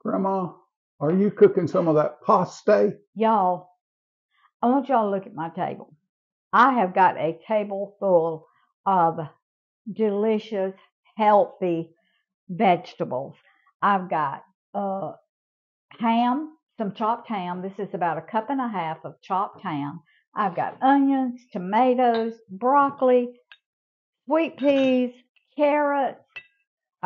Grandma, are you cooking some of that pasta? Y'all, I want y'all to look at my table. I have got a table full of delicious, healthy vegetables. I've got ham, some chopped ham. This is about a cup and a half of chopped ham. I've got onions, tomatoes, broccoli, sweet peas, carrots.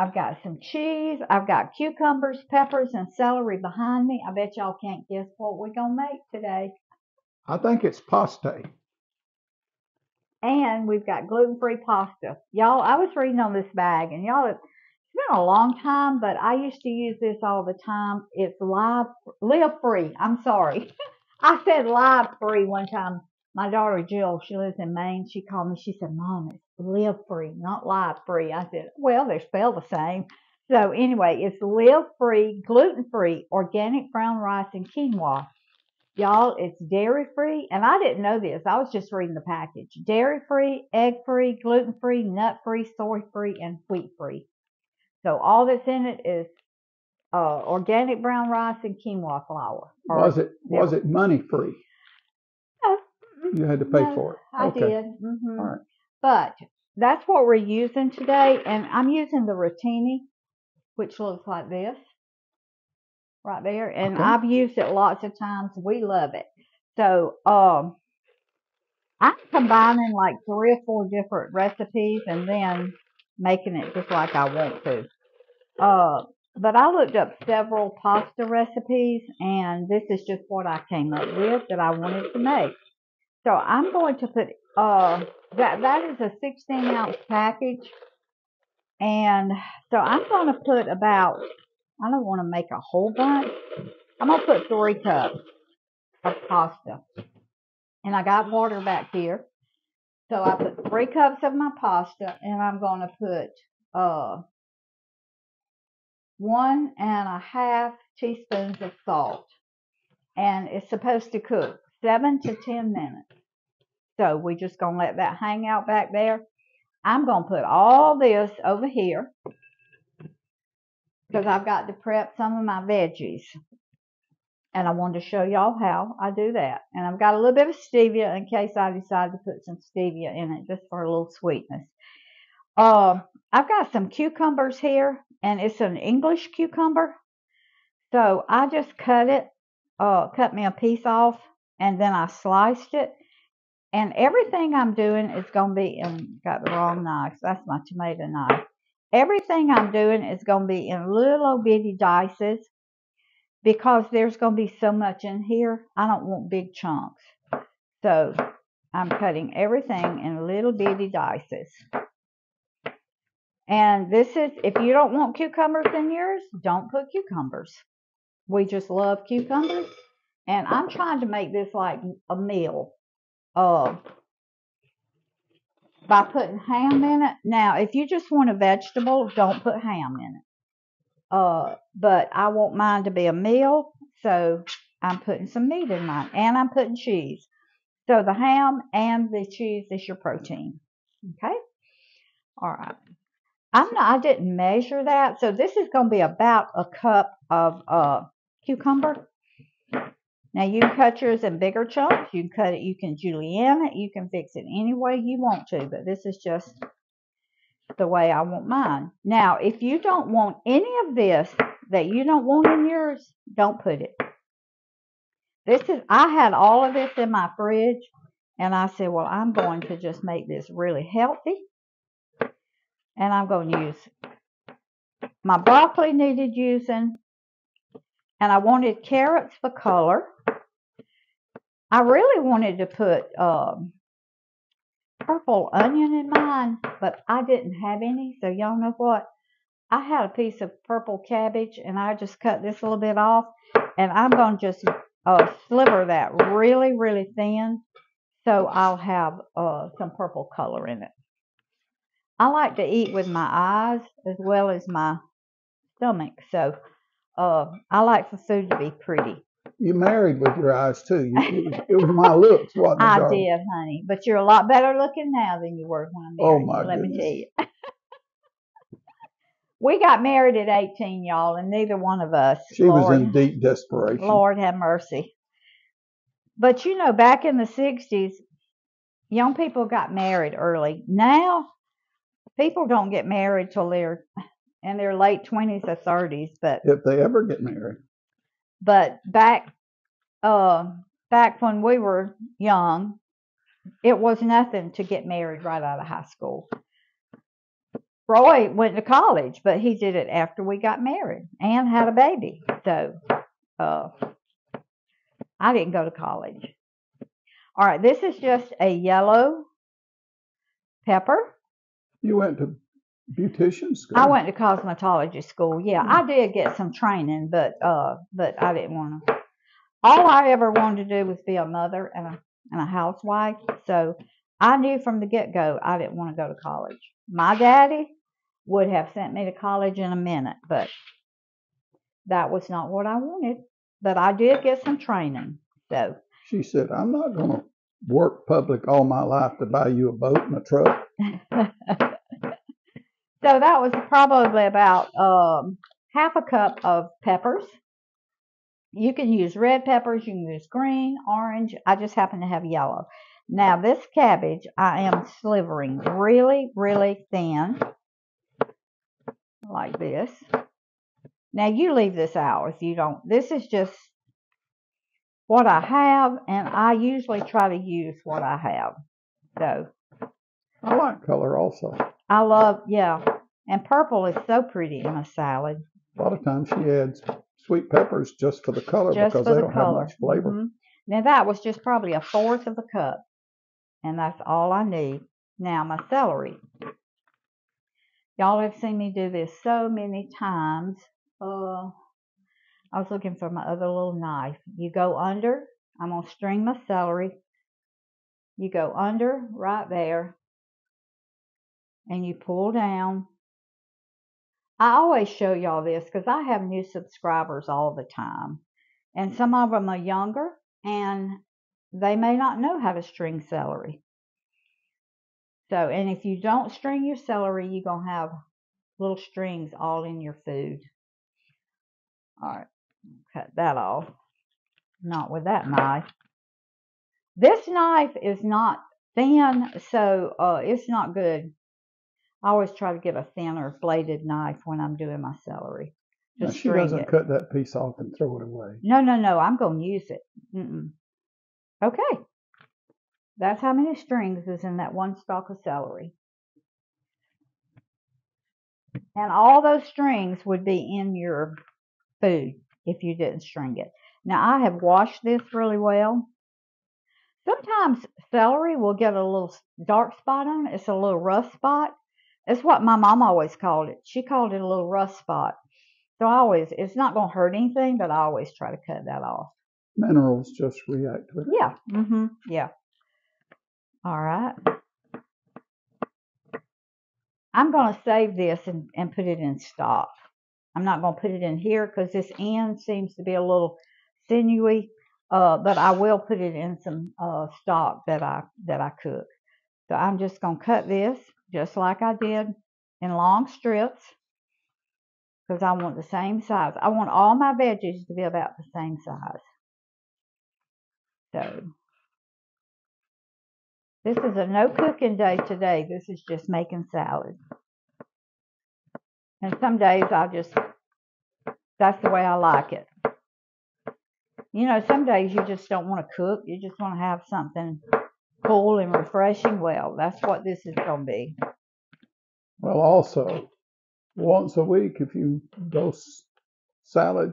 I've got some cheese. I've got cucumbers, peppers, and celery behind me. I bet y'all can't guess what we're going to make today. I think it's pasta. And we've got gluten-free pasta. Y'all, I was reading on this bag, and y'all, it's been a long time, but I used to use this all the time. It's live-free. I'm sorry. I said live-free one time. My daughter Jill, she lives in Maine. She called me. She said, "Mom, it's live-free, not live-free." I said, "Well, they're spelled the same." So anyway, it's live-free, gluten-free, organic brown rice and quinoa. Y'all, it's dairy-free, and I didn't know this. I was just reading the package. Dairy-free, egg-free, gluten-free, nut-free, soy-free, and wheat-free. So all that's in it is organic brown rice and quinoa flour. Was it money free? No, You had to pay no, for it. I Okay. did. All right. But that's what we're using today, and I'm using the rotini, which looks like this right there, and Okay. I've used it lots of times. We love it. So I'm combining like 3 or 4 different recipes and then making it just like I want to. But I looked up several pasta recipes, and this is just what I came up with that I wanted to make. So I'm going to put that is a 16-ounce package, and so I'm going to put about, I don't want to make a whole bunch. I'm going to put 3 cups of pasta, and I got water back here. So I put 3 cups of my pasta, and I'm going to put 1.5 teaspoons of salt. And it's supposed to cook 7 to 10 minutes. So we're just going to let that hang out back there. I'm going to put all this over here because I've got to prep some of my veggies. And I wanted to show y'all how I do that. And I've got a little bit of stevia in case I decide to put some stevia in it just for a little sweetness. I've got some cucumbers here, and it's an English cucumber. So I just cut me a piece off, and then I sliced it. And everything I'm doing is going to be got the wrong knife. That's my tomato knife. Everything I'm doing is going to be in little bitty dices because there's going to be so much in here. I don't want big chunks. So I'm cutting everything in little bitty dices. And this is, if you don't want cucumbers in yours, don't put cucumbers. We just love cucumbers. And I'm trying to make this like a meal by putting ham in it. Now, if you just want a vegetable, don't put ham in it. But I want mine to be a meal, so I'm putting some meat in mine. And I'm putting cheese. So the ham and the cheese is your protein. Okay? All right. I didn't measure that, so this is going to be about a cup of cucumber. Now you can cut yours in bigger chunks. You can cut it, you can julienne it, you can fix it any way you want to, but this is just the way I want mine. Now, if you don't want any of this that you don't want in yours, don't put it. I had all of this in my fridge, and I said, well, I'm going to just make this really healthy. And I'm going to use my broccoli needed using, and I wanted carrots for color. I really wanted to put purple onion in mine, but I didn't have any, so y'all know what? I had a piece of purple cabbage, and I just cut this a little bit off, and I'm going to just sliver that really, really thin, so I'll have some purple color in it. I like to eat with my eyes as well as my stomach, so I like for food to be pretty. You married with your eyes too. It was my looks, wasn't it, I darling? did, honey, but you're a lot better looking now than you were when I married Oh you, my let me goodness. tell you. We got married at 18, y'all, and neither one of us. She was in deep desperation. Lord have mercy. But you know, back in the 60s, young people got married early. Now, people don't get married till they're in their late 20s or 30s. But if they ever get married. But back when we were young, it was nothing to get married right out of high school. Roy went to college, but he did it after we got married and had a baby. So I didn't go to college. All right, this is just a yellow pepper. You went to beautician school? I went to cosmetology school. Yeah, I did get some training, but I didn't want to. All I ever wanted to do was be a mother and a housewife. So I knew from the get-go I didn't want to go to college. My daddy would have sent me to college in a minute, but that was not what I wanted. But I did get some training. So she said, I'm not going to work public all my life to buy you a boat and a truck. So that was probably about half a cup of peppers. You can use red peppers, you can use green, orange. I just happen to have yellow. Now this cabbage I am slivering really, really thin, like this. Now you leave this out if you don't. This is just what I have, and I usually try to use what I have. So I like color also. I love, yeah. And purple is so pretty in a salad. A lot of times she adds sweet peppers just for the color because they don't have much flavor. Mm-hmm. Now that was just probably a fourth of a cup. And that's all I need. Now my celery. Y'all have seen me do this so many times. I was looking for my other little knife. You go under. I'm going to string my celery. You go under right there. And you pull down. I always show y'all this because I have new subscribers all the time. And some of them are younger and they may not know how to string celery. So, and if you don't string your celery, you're going to have little strings all in your food. All right, cut that off. Not with that knife. This knife is not thin, so it's not good. I always try to get a thinner bladed knife when I'm doing my celery. Now, she doesn't cut that piece off and throw it away. No. I'm going to use it. Okay. That's how many strings is in that one stalk of celery. And all those strings would be in your food if you didn't string it. Now, I have washed this really well. Sometimes celery will get a little dark spot on it. It's a little rust spot. It's what my mom always called it. She called it a little rust spot. So it's not going to hurt anything, but I always try to cut that off. Minerals just react with it. Yeah. Yeah. All right. I'm going to save this and put it in stock. I'm not going to put it in here because this end seems to be a little sinewy, but I will put it in some stock that I cook. So I'm just going to cut this just like I did in long strips because I want the same size. I want all my veggies to be about the same size. So this is a no cooking day today. This is just making salad. And some days that's the way I like it. You know, some days you just don't want to cook. You just want to have something cool and refreshing. Well, that's what this is going to be. Well, also, once a week, if you go salad,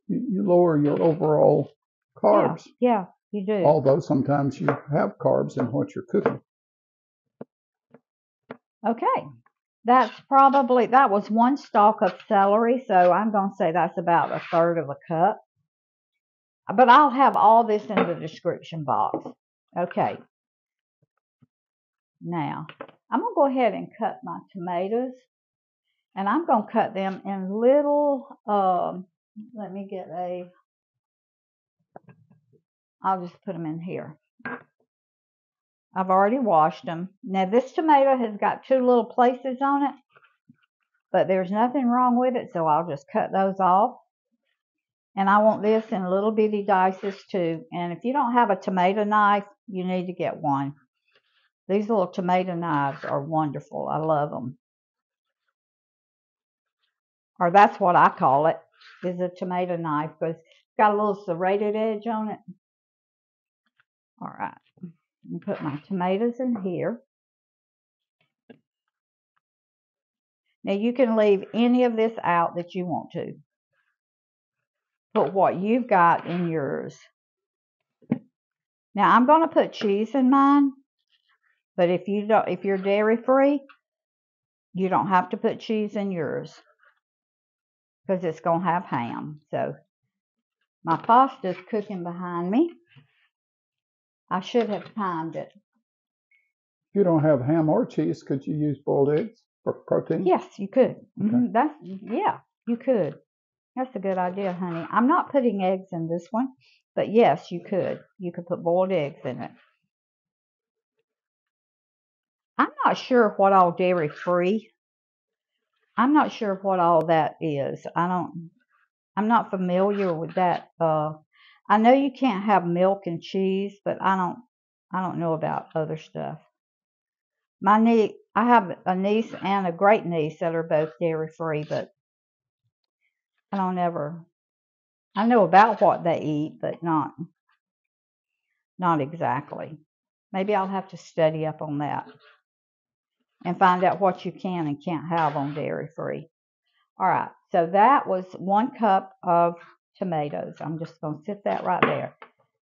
you lower your overall carbs. Yeah, you do. Although sometimes you have carbs in what you're cooking. Okay. That was one stalk of celery, so I'm going to say that's about a third of a cup. But I'll have all this in the description box. Okay. Now, I'm going to go ahead and cut my tomatoes. And I'm going to cut them in little, let me get I'll just put them in here. I've already washed them. Now, this tomato has got two little places on it. but there's nothing wrong with it, so I'll just cut those off. And I want this in little bitty dices too. And if you don't have a tomato knife, you need to get one. These little tomato knives are wonderful. I love them. Or that's what I call it, is a tomato knife, because it's got a little serrated edge on it. All right, I'm put my tomatoes in here. Now you can leave any of this out that you want to. Put what you've got in yours. Now I'm going to put cheese in mine, but if you're dairy free, you don't have to put cheese in yours because it's going to have ham. So my pasta's cooking behind me. I should have timed it. If you don't have ham or cheese, could you use boiled eggs for protein? Yes, you could. Okay. Yeah, you could. That's a good idea, honey. I'm not putting eggs in this one, but yes, you could. You could put boiled eggs in it. I'm not sure what all dairy free. I'm not sure what all that is. I'm not familiar with that. I know you can't have milk and cheese, but I don't know about other stuff. I have a niece and a great niece that are both dairy free, but I know about what they eat, but not exactly. Maybe I'll have to study up on that and find out what you can and can't have on dairy free. All right, so that was 1 cup of tomatoes. I'm just going to sit that right there.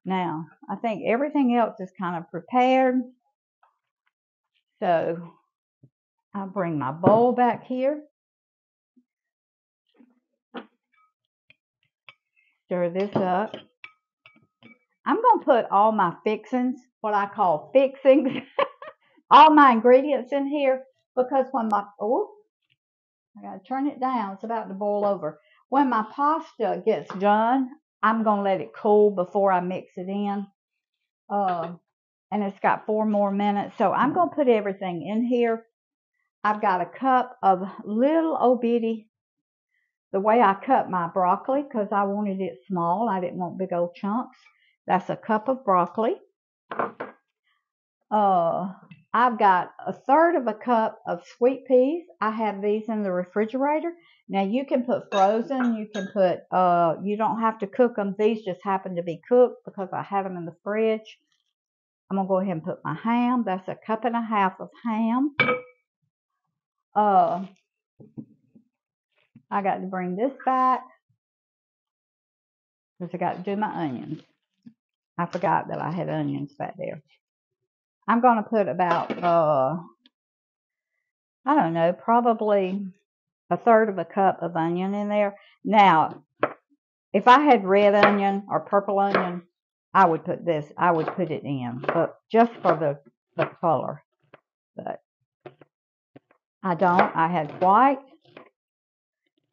Now, I think everything else is kind of prepared. So I'll bring my bowl back here. Stir this up. I'm going to put all my fixings, what I call fixings, all my ingredients in here, because when I got to turn it down. It's about to boil over. When my pasta gets done, I'm going to let it cool before I mix it in. And it's got 4 more minutes. So I'm going to put everything in here. I've got a cup of little old bitty, the way I cut my broccoli, because I wanted it small. I didn't want big old chunks. That's a cup of broccoli. I've got 1/3 of a cup of sweet peas. I have these in the refrigerator. Now you can put frozen. You can put, you don't have to cook them. These just happen to be cooked because I had them in the fridge. I'm going to go ahead and put my ham. That's 1.5 cups of ham. I got to bring this back because I got to do my onions. I forgot that I had onions back there. I'm going to put about, I don't know, probably 1/3 of a cup of onion in there. Now, if I had red onion or purple onion, I would put it in, but just for the color. But I don't. I had white,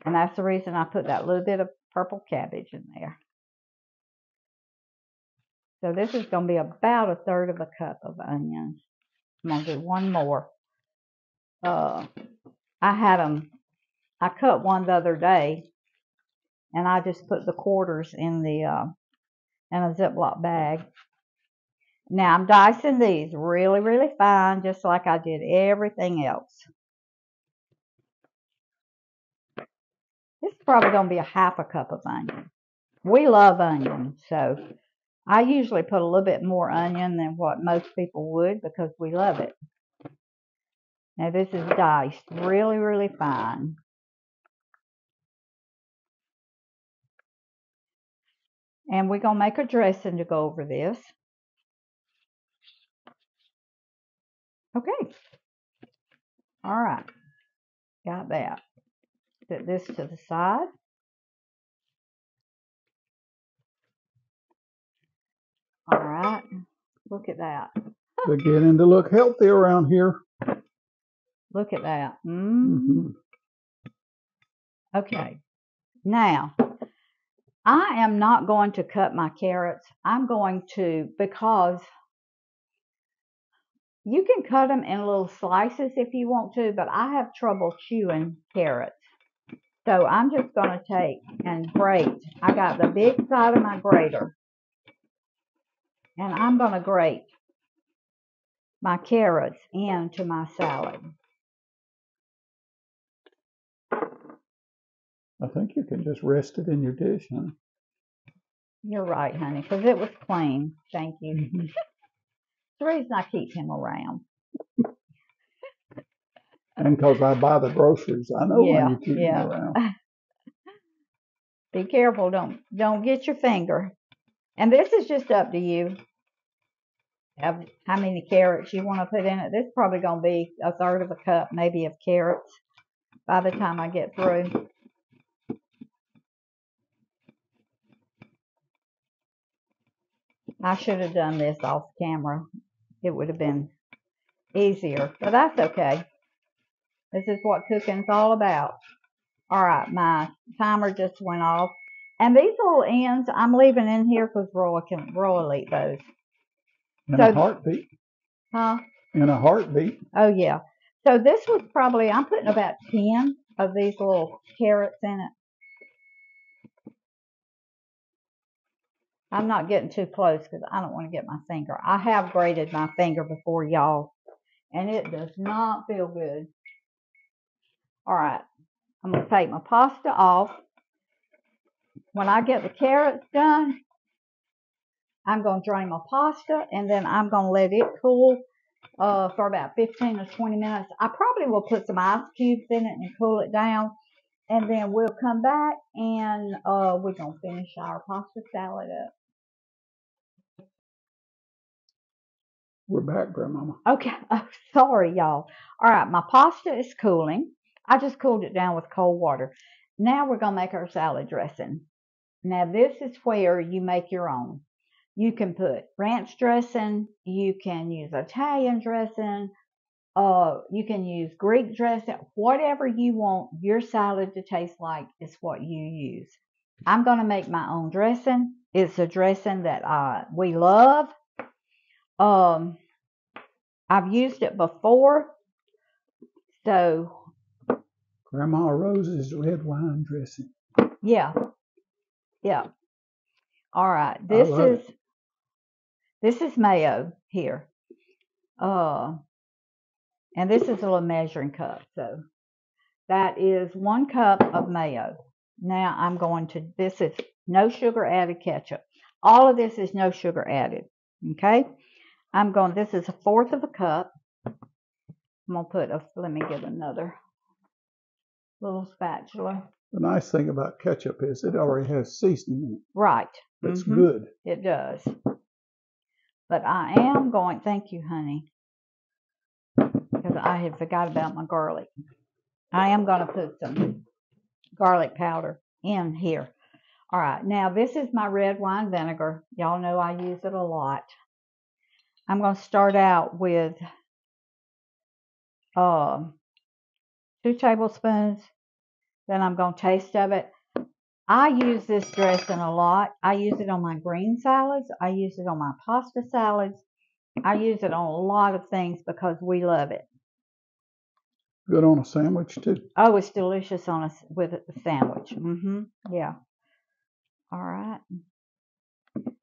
and that's the reason I put that little bit of purple cabbage in there. So this is going to be about 1/3 of a cup of onions. I'm going to do one more. I cut one the other day, and I just put the quarters in a Ziploc bag. Now I'm dicing these really, really fine, just like I did everything else. This is probably going to be 1/2 cup of onion. We love onion, so I usually put a little bit more onion than what most people would because we love it. Now this is diced really, really fine. And we're going to make a dressing to go over this. Okay. All right. Got that. Set this to the side. All right. Look at that. Beginning to look healthy around here. Look at that. Okay. Now, I am not going to cut my carrots. I'm going to, because You can cut them in little slices if you want to, but I have trouble chewing carrots. So I'm just going to take and grate. I got the big side of my grater, and I'm going to grate my carrots into my salad. I think you can just rest it in your dish, huh? You're right, honey, because it was clean. Thank you. Mm-hmm. The reason I keep him around. And because I buy the groceries, I know when you keep me Yeah. around. Be careful, don't get your finger. And this is just up to you. How many carrots you want to put in it. This is probably going to be a third of a cup, maybe, of carrots by the time I get through. I should have done this off camera. It would have been easier, but that's okay. This is what cooking's all about. All right, my timer just went off. And these little ends, I'm leaving in here because Roy will eat those. In a heartbeat. Huh? In a heartbeat. Oh, yeah. So this was probably, I'm putting about 10 of these little carrots in it. I'm not getting too close because I don't want to get my finger. I have grated my finger before, y'all, and it does not feel good. All right. I'm going to take my pasta off. When I get the carrots done, I'm going to drain my pasta, and then I'm going to let it cool for about 15 or 20 minutes. I probably will put some ice cubes in it and cool it down, and then we'll come back, and we're going to finish our pasta salad up. We're back, Grandmama. Okay. Oh, sorry, y'all. All right, my pasta is cooling. I just cooled it down with cold water. Now we're going to make our salad dressing. Now, this is where you make your own. You can put ranch dressing. You can use Italian dressing. You can use Greek dressing. Whatever you want your salad to taste like is what you use. I'm going to make my own dressing. It's a dressing that we love. I've used it before. So, Grandma Rose's red wine dressing. yeah. All right. This is mayo here. And this is a little measuring cup. So that is 1 cup of mayo. Now I'm going to, this is no sugar added ketchup. All of this is no sugar added. Okay. This is 1/4 of a cup. I'm going to put let me get another little spatula. The nice thing about ketchup is it already has seasoning in it. Right. It's good. It does. But I am going, thank you, honey, because I had forgot about my garlic. I am going to put some garlic powder in here. All right, now this is my red wine vinegar. Y'all know I use it a lot. I'm going to start out with 2 tablespoons. Then I'm going to taste of it. I use this dressing a lot. I use it on my green salads. I use it on my pasta salads. I use it on a lot of things because we love it. Good on a sandwich too. Oh, it's delicious with a sandwich. Yeah. All right.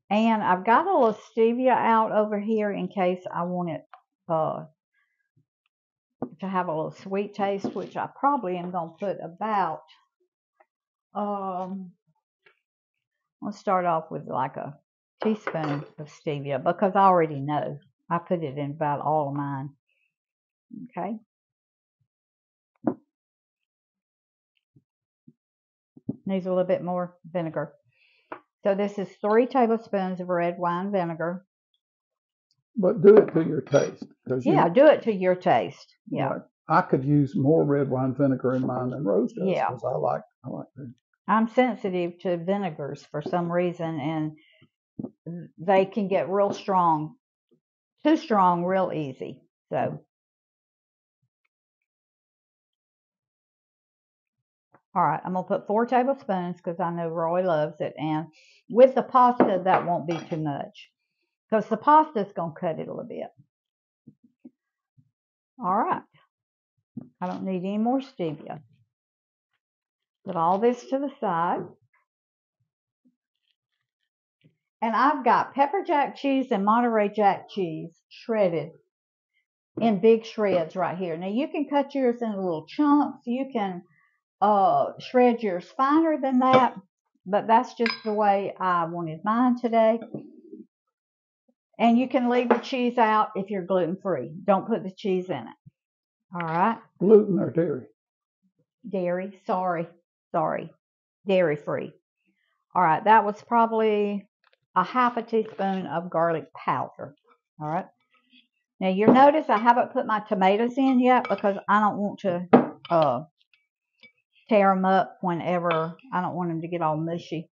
And I've got a little stevia out over here in case I want it to have a little sweet taste, which I probably am going to put about, let's start off with like a teaspoon of stevia because I already know. I put it in about all of mine. Okay. Needs a little bit more vinegar. So this is 3 tablespoons of red wine vinegar. But do it to your taste. Yeah, do it to your taste. Yeah. Right. I could use more red wine vinegar in mine than Rose does because I like that. I'm sensitive to vinegars for some reason, and they can get real strong, too strong real easy. So, all right, I'm going to put 4 tablespoons because I know Roy loves it. And with the pasta, that won't be too much because the pasta is going to cut it a little bit. All right. I don't need any more stevia. Put all this to the side. And I've got pepper jack cheese and Monterey Jack cheese shredded in big shreds right here. Now you can cut yours in little chunks. You can shred yours finer than that, but that's just the way I wanted mine today. And you can leave the cheese out if you're gluten-free. Don't put the cheese in it. All right. Gluten or dairy? Dairy. Sorry. Dairy-free. All right. That was probably a half a teaspoon of garlic powder. All right. Now you'll notice I haven't put my tomatoes in yet because I don't want to tear them up whenever. I don't want them to get all mushy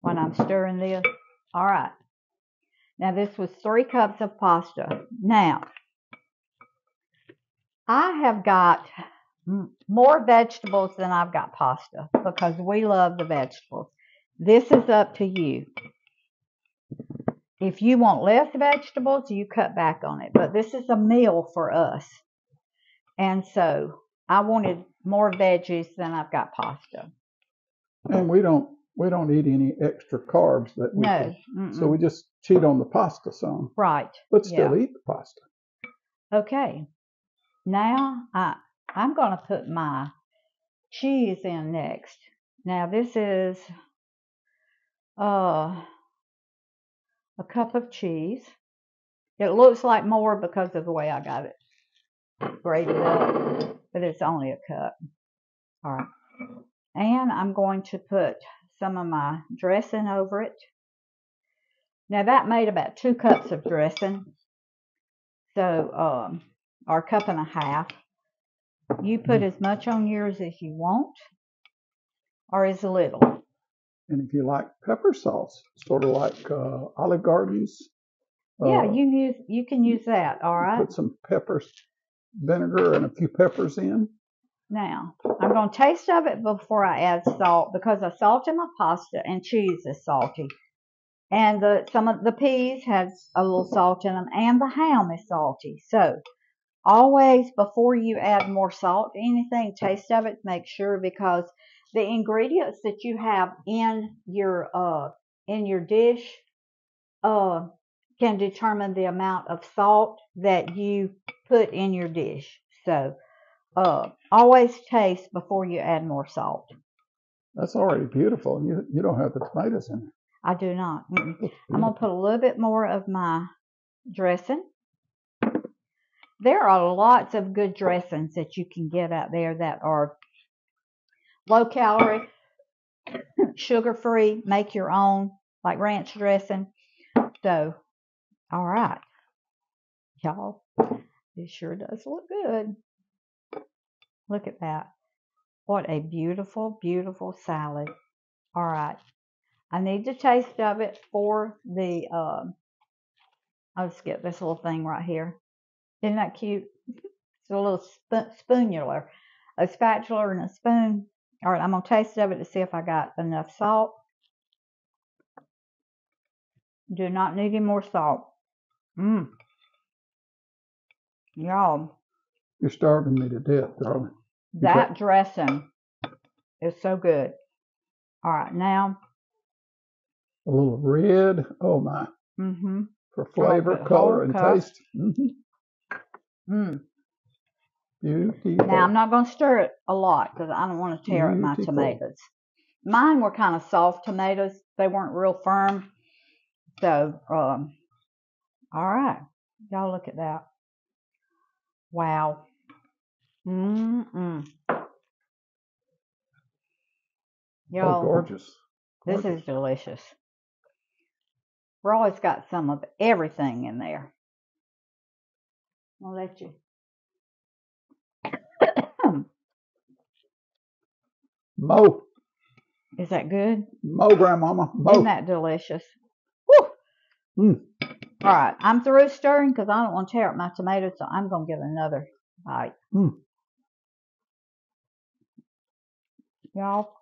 when I'm stirring this. All right. Now this was 3 cups of pasta. Now I have got more vegetables than I've got pasta because we love the vegetables. This is up to you. If you want less vegetables, you cut back on it. But this is a meal for us. And so I wanted more veggies than I've got pasta. And we don't eat any extra carbs that we No. so we just cheat on the pasta some. Right. But still eat the pasta. Okay. Now I'm going to put my cheese in next. Now this is a cup of cheese. It looks like more because of the way I got it grated up, but it's only a cup. All right. And I'm going to put some of my dressing over it. Now that made about 2 cups of dressing. So, or a cup and a half. You put as much on yours as you want, or as little. And if you like pepper sauce, sort of like Olive Garden's. Yeah, you can use that. All right. Put some peppers, vinegar, and a few peppers in. Now I'm going to taste of it before I add salt because I salted my pasta and cheese is salty, and some of the peas has a little salt in them, and the ham is salty. So always before you add more salt to anything, taste of it, make sure, because the ingredients that you have in your dish can determine the amount of salt that you put in your dish. So always taste before you add more salt. That's already beautiful. You don't have the tomatoes in it. I do not. I'm going to put a little bit more of my dressing. There are lots of good dressings that you can get out there that are low calorie, sugar free, make your own, like ranch dressing. So, all right, y'all, this sure does look good. Look at that. What a beautiful, beautiful salad. All right, I need to taste of it for the, I'll just get this little thing right here. Isn't that cute? It's a little spoonular, a spatula and a spoon. All right, I'm going to taste of it to see if I got enough salt. Do not need any more salt. Y'all. You're starving me to death, darling. That dressing is so good. All right, now. A little red. Oh, my. For flavor, color, and taste. Beautiful. Now, I'm not going to stir it a lot because I don't want to tear up my tomatoes. Mine were kind of soft tomatoes. They weren't real firm. So, all right. Y'all look at that. Wow. Y'all, gorgeous. This is delicious. Raw's got some of everything in there. I'll let you. Mo. Is that good? Mo, Grandmama. Mo. Isn't that delicious? Woo! All right, I'm through stirring because I don't want to tear up my tomatoes, so I'm going to give another bite. Y'all.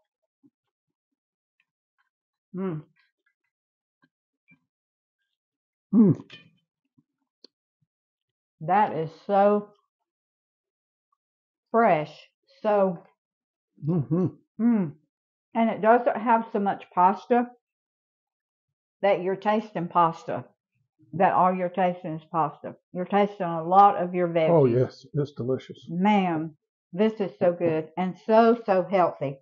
That is so fresh. So, and it doesn't have so much pasta that you're tasting pasta. That all you're tasting is pasta. You're tasting a lot of your veggies. Oh, yes. It's delicious. Man, this is so good and so healthy.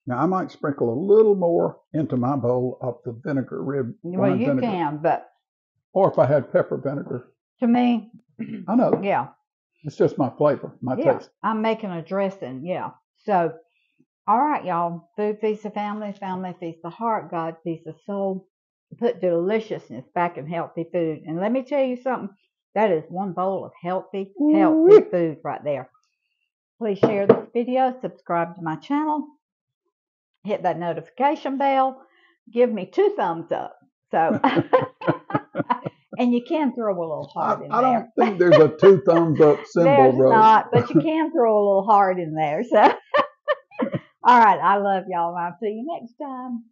Now, I might sprinkle a little more into my bowl of the vinegar, red Well, you vinegar. can, but Or if I had pepper vinegar. to me, I know. yeah. It's just my flavor, my taste. I'm making a dressing, yeah. So, all right, y'all. Food feeds the family, family feeds the heart, God feeds the soul. Put deliciousness back in healthy food. And let me tell you something. That is one bowl of healthy food right there. Please share this video, subscribe to my channel, hit that notification bell, give me 2 thumbs up. So, and you can throw a little heart in there. I don't think there's a 2 thumbs up symbol, There's Rose. not, but you can throw a little heart in there. So, all right, I love y'all, and I'll see you next time.